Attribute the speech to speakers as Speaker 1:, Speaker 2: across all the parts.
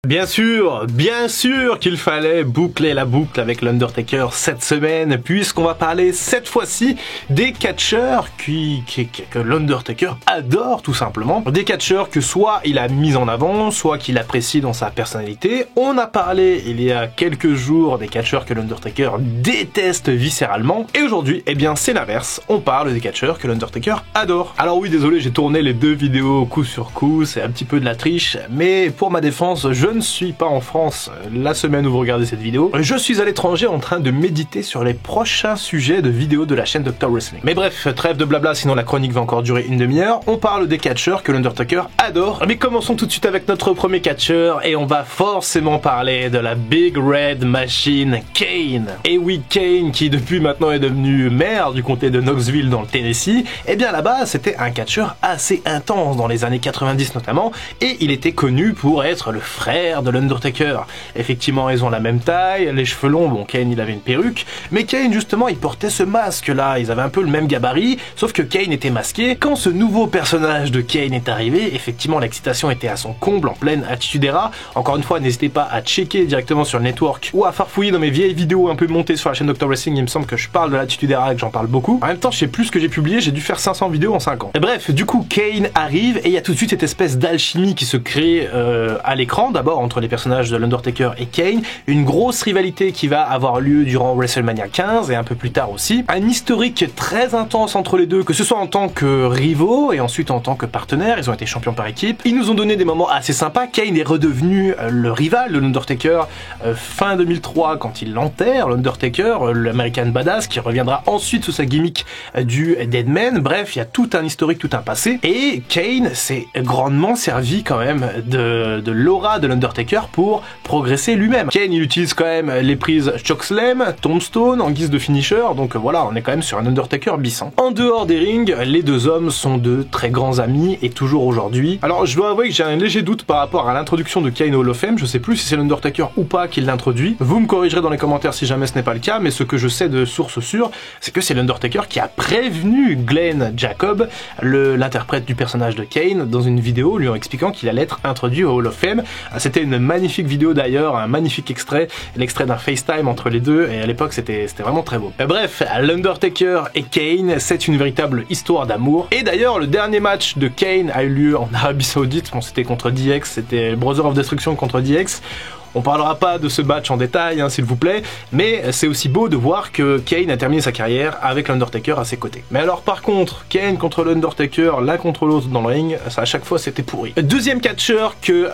Speaker 1: Bien sûr qu'il fallait boucler la boucle avec l'Undertaker cette semaine, puisqu'on va parler cette fois-ci des catcheurs que l'Undertaker adore tout simplement. Des catcheurs que soit il a mis en avant, soit qu'il apprécie dans sa personnalité. On a parlé il y a quelques jours des catcheurs que l'Undertaker déteste viscéralement. Et aujourd'hui, eh bien c'est l'inverse. On parle des catcheurs que l'Undertaker adore. Alors oui, désolé, j'ai tourné les deux vidéos coup sur coup, c'est un petit peu de la triche, mais pour ma défense, je ne suis pas en France la semaine où vous regardez cette vidéo. Je suis à l'étranger en train de méditer sur les prochains sujets de vidéos de la chaîne Dr Wrestling. Mais bref, trêve de blabla, sinon la chronique va encore durer une demi-heure. On parle des catcheurs que l'Undertaker adore. Mais commençons tout de suite avec notre premier catcheur et on va forcément parler de la Big Red Machine, Kane. Et oui, Kane qui depuis maintenant est devenu maire du comté de Knoxville dans le Tennessee. Et bien là-bas, c'était un catcheur assez intense dans les années 90 notamment et il était connu pour être le frère de l'Undertaker. Effectivement, ils ont la même taille, les cheveux longs, bon, Kane il avait une perruque, mais Kane justement il portait ce masque là, ils avaient un peu le même gabarit, sauf que Kane était masqué. Quand ce nouveau personnage de Kane est arrivé, effectivement l'excitation était à son comble en pleine Attitude Era. Encore une fois, n'hésitez pas à checker directement sur le network ou à farfouiller dans mes vieilles vidéos un peu montées sur la chaîne Dr Wrestling, il me semble que je parle de l'Attitude Era et que j'en parle beaucoup. En même temps, je sais plus ce que j'ai publié, j'ai dû faire 500 vidéos en 5 ans. Et bref, du coup, Kane arrive et il y a tout de suite cette espèce d'alchimie qui se crée à l'écran, d'abord entre les personnages de l'Undertaker et Kane, une grosse rivalité qui va avoir lieu durant WrestleMania 15 et un peu plus tard aussi, un historique très intense entre les deux, que ce soit en tant que rivaux et ensuite en tant que partenaires, ils ont été champions par équipe, ils nous ont donné des moments assez sympas. Kane est redevenu le rival de l'Undertaker fin 2003 quand il enterre l'Undertaker, l'American Badass, qui reviendra ensuite sous sa gimmick du Deadman. Bref, il y a tout un historique, tout un passé, et Kane s'est grandement servi quand même de l'aura de l'Undertaker pour progresser lui-même. Kane il utilise quand même les prises Chokeslam, Tombstone en guise de finisher, donc voilà, on est quand même sur un Undertaker bissant. En dehors des rings, les deux hommes sont de très grands amis et toujours aujourd'hui. Alors je dois avouer que j'ai un léger doute par rapport à l'introduction de Kane au Hall of Fame, je sais plus si c'est l'Undertaker ou pas qui l'introduit. Vous me corrigerez dans les commentaires si jamais ce n'est pas le cas, mais ce que je sais de source sûre, c'est que c'est l'Undertaker qui a prévenu Glenn Jacob, l'interprète du personnage de Kane, dans une vidéo lui en expliquant qu'il allait être introduit au Hall of Fame. C'était une magnifique vidéo d'ailleurs, un magnifique extrait, l'extrait d'un FaceTime entre les deux, et à l'époque c'était vraiment très beau. Bref, l'Undertaker et Kane, c'est une véritable histoire d'amour. Et d'ailleurs, le dernier match de Kane a eu lieu en Arabie Saoudite, bon c'était contre DX, c'était Brother of Destruction contre DX. On parlera pas de ce match en détail, hein, s'il vous plaît, mais c'est aussi beau de voir que Kane a terminé sa carrière avec l'Undertaker à ses côtés. Mais alors par contre, Kane contre l'Undertaker, l'un contre l'autre dans le ring, ça à chaque fois c'était pourri. Deuxième catcheur que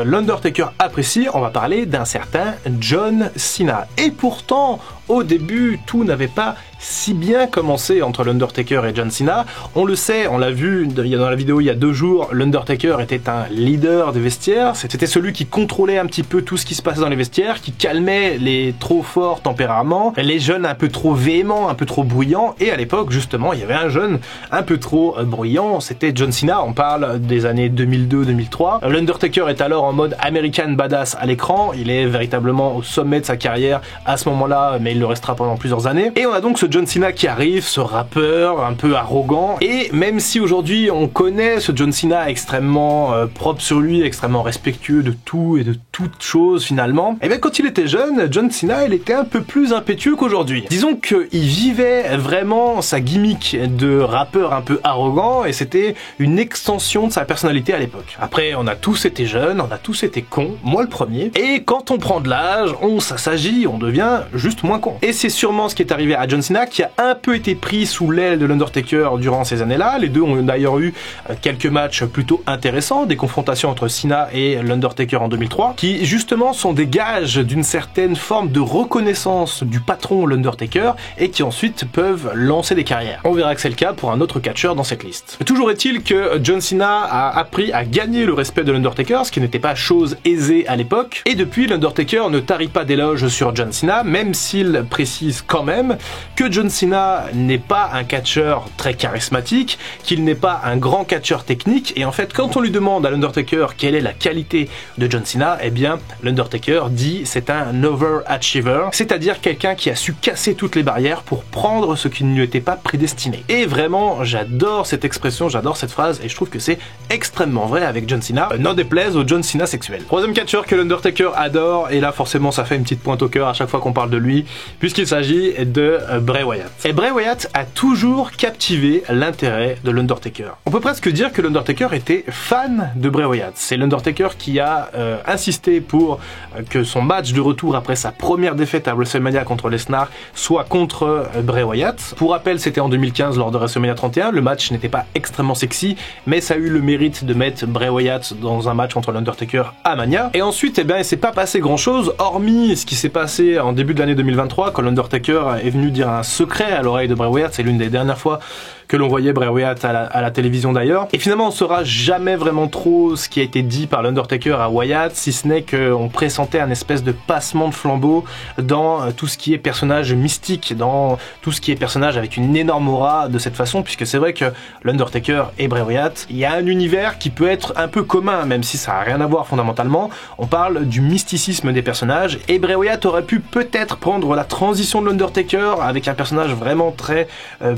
Speaker 1: l'Undertaker apprécie, on va parler d'un certain John Cena. Et pourtant, au début, tout n'avait pas si bien commencé entre l'Undertaker et John Cena. On le sait, on l'a vu dans la vidéo il y a 2 jours, l'Undertaker était un leader des vestiaires, c'était celui qui contrôlait un petit peu tout ce qui se passait dans les vestiaires, qui calmait les trop forts tempéraments, les jeunes un peu trop véhéments, un peu trop bruyants, et à l'époque justement il y avait un jeune un peu trop bruyant, c'était John Cena. On parle des années 2002-2003. L'Undertaker est alors en mode American Badass à l'écran, il est véritablement au sommet de sa carrière à ce moment-là, mais il le restera pendant plusieurs années. Et on a donc ce John Cena qui arrive, ce rappeur un peu arrogant, et même si aujourd'hui on connaît ce John Cena extrêmement propre sur lui, extrêmement respectueux de tout et de toute chose finalement, et bien quand il était jeune, John Cena il était un peu plus impétueux qu'aujourd'hui. Disons qu'il vivait vraiment sa gimmick de rappeur un peu arrogant, et c'était une extension de sa personnalité à l'époque. Après, on a tous été jeunes, on a tous été cons, moi le premier, et quand on prend de l'âge, on s'assagit, on devient juste moins con. Et c'est sûrement ce qui est arrivé à John Cena, qui a un peu été pris sous l'aile de l'Undertaker durant ces années-là. Les deux ont d'ailleurs eu quelques matchs plutôt intéressants, des confrontations entre Cena et l'Undertaker en 2003, qui justement sont des gages d'une certaine forme de reconnaissance du patron l'Undertaker, et qui ensuite peuvent lancer des carrières. On verra que c'est le cas pour un autre catcheur dans cette liste. Toujours est-il que John Cena a appris à gagner le respect de l'Undertaker, ce qui n'était pas chose aisée à l'époque, et depuis l'Undertaker ne tarit pas d'éloges sur John Cena, même s'il elle précise quand même que John Cena n'est pas un catcheur très charismatique, qu'il n'est pas un grand catcheur technique, et en fait quand on lui demande à l'Undertaker quelle est la qualité de John Cena, eh bien l'Undertaker dit c'est un overachiever, c'est-à-dire quelqu'un qui a su casser toutes les barrières pour prendre ce qui ne lui était pas prédestiné. Et vraiment j'adore cette expression, j'adore cette phrase, et je trouve que c'est extrêmement vrai avec John Cena, n'en déplaise au John Cena sexuel. Troisième catcheur que l'Undertaker adore, et là forcément ça fait une petite pointe au cœur à chaque fois qu'on parle de lui, puisqu'il s'agit de Bray Wyatt. Et Bray Wyatt a toujours captivé l'intérêt de l'Undertaker. On peut presque dire que l'Undertaker était fan de Bray Wyatt. C'est l'Undertaker qui a insisté pour que son match de retour après sa première défaite à WrestleMania contre Lesnar soit contre Bray Wyatt. Pour rappel, c'était en 2015 lors de WrestleMania 31, le match n'était pas extrêmement sexy, mais ça a eu le mérite de mettre Bray Wyatt dans un match contre l'Undertaker à Mania. Et ensuite, eh bien, il s'est pas passé grand chose, hormis ce qui s'est passé en début de l'année 2023, quand l'Undertaker est venu dire un secret à l'oreille de Bray Wyatt. C'est l'une des dernières fois que l'on voyait Bray Wyatt à la télévision d'ailleurs. Et finalement, on saura jamais vraiment trop ce qui a été dit par l'Undertaker à Wyatt, si ce n'est qu'on pressentait un espèce de passement de flambeau dans tout ce qui est personnage mystique, dans tout ce qui est personnage avec une énorme aura de cette façon, puisque c'est vrai que l'Undertaker et Bray Wyatt, il y a un univers qui peut être un peu commun, même si ça n'a rien à voir fondamentalement. On parle du mysticisme des personnages, et Bray Wyatt aurait pu peut-être prendre la transition de l'Undertaker avec un personnage vraiment très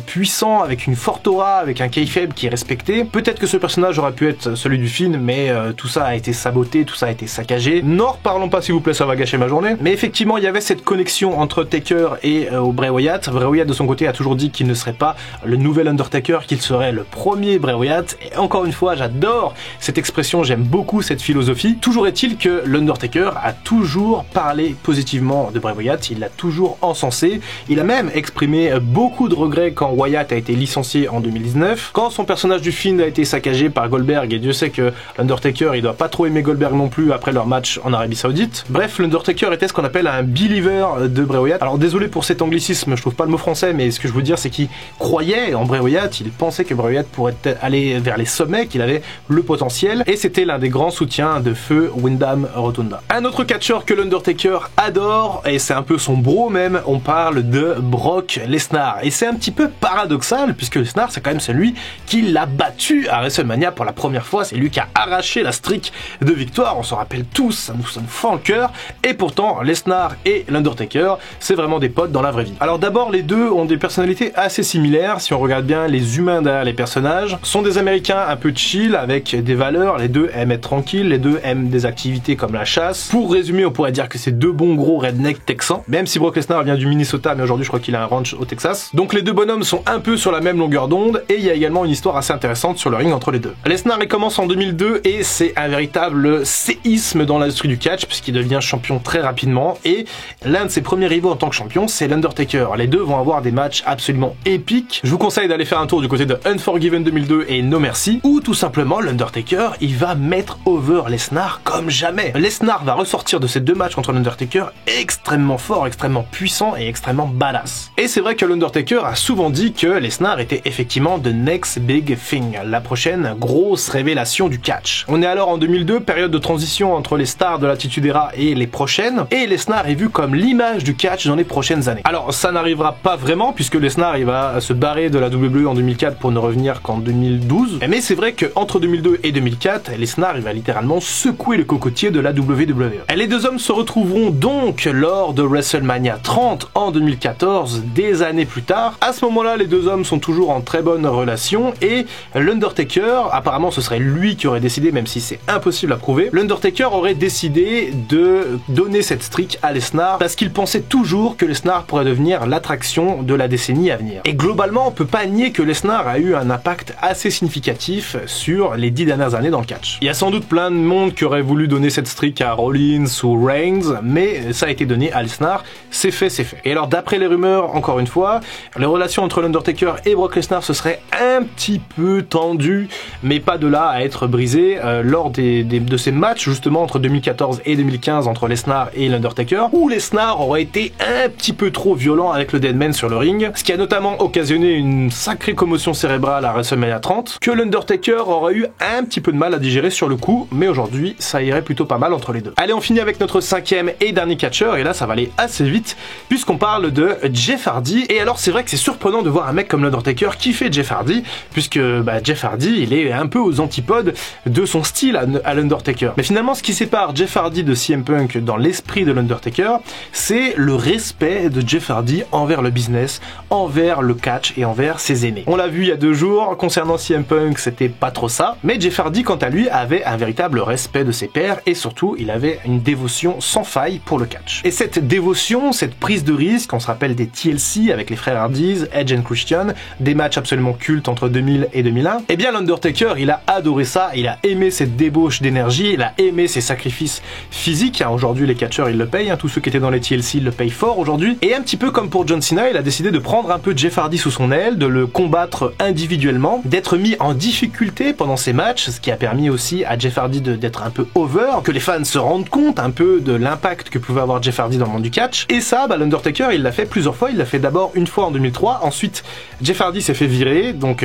Speaker 1: puissant, avec une forte aura, avec un kayfabe qui est respecté. Peut-être que ce personnage aurait pu être celui du film, mais tout ça a été saboté, tout ça a été saccagé. N'en reparlons pas s'il vous plaît, ça va gâcher ma journée. Mais effectivement, il y avait cette connexion entre Taker et Bray Wyatt. Bray Wyatt de son côté a toujours dit qu'il ne serait pas le nouvel Undertaker, qu'il serait le premier Bray Wyatt. Et encore une fois, j'adore cette expression, j'aime beaucoup cette philosophie. Toujours est-il que l'Undertaker a toujours parlé positivement de Bray Wyatt, il l'a toujours encensé. Il a même exprimé beaucoup de regrets quand Wyatt a été licencié en 2019, quand son personnage du film a été saccagé par Goldberg, et Dieu sait que l'Undertaker il doit pas trop aimer Goldberg non plus après leur match en Arabie Saoudite. Bref, l'Undertaker était ce qu'on appelle un believer de Bray Wyatt. Alors désolé pour cet anglicisme, je trouve pas le mot français, mais ce que je veux dire c'est qu'il croyait en Bray Wyatt, il pensait que Bray Wyatt pourrait aller vers les sommets, qu'il avait le potentiel, et c'était l'un des grands soutiens de feu Wyndham Rotunda. Un autre catcheur que l'Undertaker adore, et c'est un peu son bro même, on parle de Brock Lesnar. Et c'est un petit peu paradoxal, puisque Lesnar c'est quand même celui qui l'a battu à WrestleMania pour la première fois, c'est lui qui a arraché la streak de victoire, on s'en rappelle tous, ça nous fend le cœur, et pourtant Lesnar et l'Undertaker c'est vraiment des potes dans la vraie vie. Alors d'abord, les deux ont des personnalités assez similaires, si on regarde bien les humains derrière les personnages, sont des américains un peu chill, avec des valeurs, les deux aiment être tranquilles, les deux aiment des activités comme la chasse. Pour résumer, on pourrait dire que c'est deux bons gros rednecks texans, même si Brock Lesnar vient du Minnesota, mais aujourd'hui je crois qu'il a un ranch au Texas. Donc les deux bonhommes sont un peu sur la même longueur d'onde, et il y a également une histoire assez intéressante sur le ring entre les deux. Lesnar il commence en 2002 et c'est un véritable séisme dans l'industrie du catch puisqu'il devient champion très rapidement, et l'un de ses premiers rivaux en tant que champion c'est l'Undertaker. Les deux vont avoir des matchs absolument épiques. Je vous conseille d'aller faire un tour du côté de Unforgiven 2002 et No Mercy, où tout simplement l'Undertaker il va mettre over Lesnar comme jamais. Lesnar va ressortir de ces deux matchs contre l'Undertaker extrêmement fort, extrêmement puissant et extrêmement badass. Et c'est vrai que l'Undertaker a souvent dit que Lesnar était effectivement the next big thing, la prochaine grosse révélation du catch. On est alors en 2002, période de transition entre les stars de l'Attitude Era et les prochaines, et Lesnar est vu comme l'image du catch dans les prochaines années. Alors ça n'arrivera pas vraiment puisque Lesnar il va se barrer de la WWE en 2004 pour ne revenir qu'en 2012, mais c'est vrai que entre 2002 et 2004, Lesnar il va littéralement secouer le cocotier de la WWE. Et les deux hommes se retrouveront donc lors de WrestleMania 30 en 2014, des années plus tard. À ce moment-là, les deux hommes sont toujours en très bonne relation, et l'Undertaker, apparemment ce serait lui qui aurait décidé, même si c'est impossible à prouver, l'Undertaker aurait décidé de donner cette streak à Lesnar parce qu'il pensait toujours que Lesnar pourrait devenir l'attraction de la décennie à venir. Et globalement, on peut pas nier que Lesnar a eu un impact assez significatif sur les 10 dernières années dans le catch. Il y a sans doute plein de monde qui aurait voulu donner cette streak à Rollins ou Reigns, mais ça a été donné à Lesnar, c'est fait, c'est fait. Et alors d'après les rumeurs, encore une fois, les relations entre l'Undertaker et Brock Brock Lesnar se serait un petit peu tendu, mais pas de là à être brisé lors de ces matchs justement entre 2014 et 2015 entre Lesnar et l'Undertaker, où Lesnar aurait été un petit peu trop violent avec le Deadman sur le ring, ce qui a notamment occasionné une sacrée commotion cérébrale à WrestleMania 30, que l'Undertaker aurait eu un petit peu de mal à digérer sur le coup, mais aujourd'hui ça irait plutôt pas mal entre les deux. Allez, on finit avec notre 5e et dernier catcheur, et là ça va aller assez vite, puisqu'on parle de Jeff Hardy. Et alors c'est vrai que c'est surprenant de voir un mec comme l'Undertaker kiffer Jeff Hardy, puisque Jeff Hardy il est un peu aux antipodes de son style à l'Undertaker. Mais finalement ce qui sépare Jeff Hardy de CM Punk dans l'esprit de l'Undertaker, c'est le respect de Jeff Hardy envers le business, envers le catch et envers ses aînés. On l'a vu il y a 2 jours, concernant CM Punk c'était pas trop ça, mais Jeff Hardy quant à lui avait un véritable respect de ses pairs et surtout il avait une dévotion sans faille pour le catch. Et cette dévotion, cette prise de risque, on se rappelle des TLC avec les frères Hardys, Edge and Christian, des matchs absolument cultes entre 2000 et 2001, et bien l'Undertaker il a adoré ça, il a aimé cette débauche d'énergie, il a aimé ces sacrifices physiques, aujourd'hui les catcheurs ils le payent, tous ceux qui étaient dans les TLC ils le payent fort aujourd'hui, et un petit peu comme pour John Cena, il a décidé de prendre un peu Jeff Hardy sous son aile, de le combattre individuellement, d'être mis en difficulté pendant ses matchs, ce qui a permis aussi à Jeff Hardy d'être un peu over, que les fans se rendent compte un peu de l'impact que pouvait avoir Jeff Hardy dans le monde du catch, et ça, l'Undertaker il l'a fait plusieurs fois, il l'a fait d'abord une fois en 2003, ensuite Jeff Hardy s'est fait virer, donc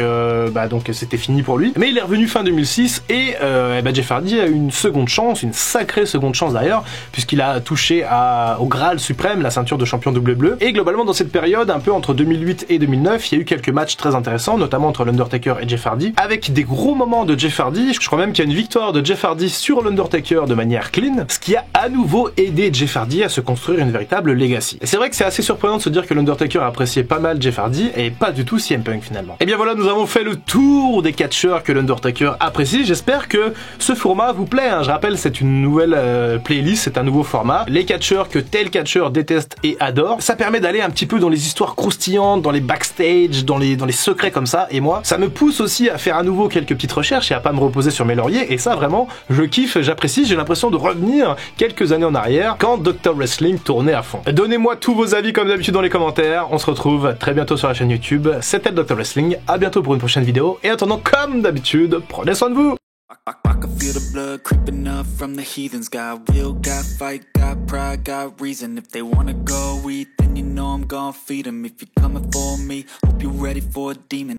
Speaker 1: c'était fini pour lui, mais il est revenu fin 2006, et Jeff Hardy a eu une seconde chance, une sacrée seconde chance d'ailleurs, puisqu'il a touché au Graal suprême, la ceinture de champion WWE, et globalement dans cette période, un peu entre 2008 et 2009, il y a eu quelques matchs très intéressants, notamment entre l'Undertaker et Jeff Hardy, avec des gros moments de Jeff Hardy, je crois même qu'il y a une victoire de Jeff Hardy sur l'Undertaker de manière clean, ce qui a à nouveau aidé Jeff Hardy à se construire une véritable legacy. Et c'est vrai que c'est assez surprenant de se dire que l'Undertaker appréciait pas mal Jeff Hardy, et pas du tout CM Punk finalement. Et bien voilà, nous avons fait le tour des catcheurs que l'Undertaker apprécie, j'espère que ce format vous plaît, je rappelle c'est une nouvelle playlist, c'est un nouveau format, les catcheurs que tel catcheur déteste et adore, ça permet d'aller un petit peu dans les histoires croustillantes, dans les backstage, dans les secrets comme ça, et moi, ça me pousse aussi à faire à nouveau quelques petites recherches et à pas me reposer sur mes lauriers, et ça vraiment, je kiffe, j'apprécie, j'ai l'impression de revenir quelques années en arrière, quand Dr Wrestling tournait à fond. Donnez-moi tous vos avis comme d'habitude dans les commentaires, on se retrouve très bientôt sur la chaîne YouTube, c'était Dr Wrestling, à bientôt pour une prochaine vidéo, et en attendant, comme d'habitude, prenez soin de vous.
Speaker 2: I can feel the blood creeping up from the heathens. Got will, got fight, got pride, got reason. If they wanna go eat, then you know I'm gon' feed them. If you're coming for me, hope you're ready for a demon.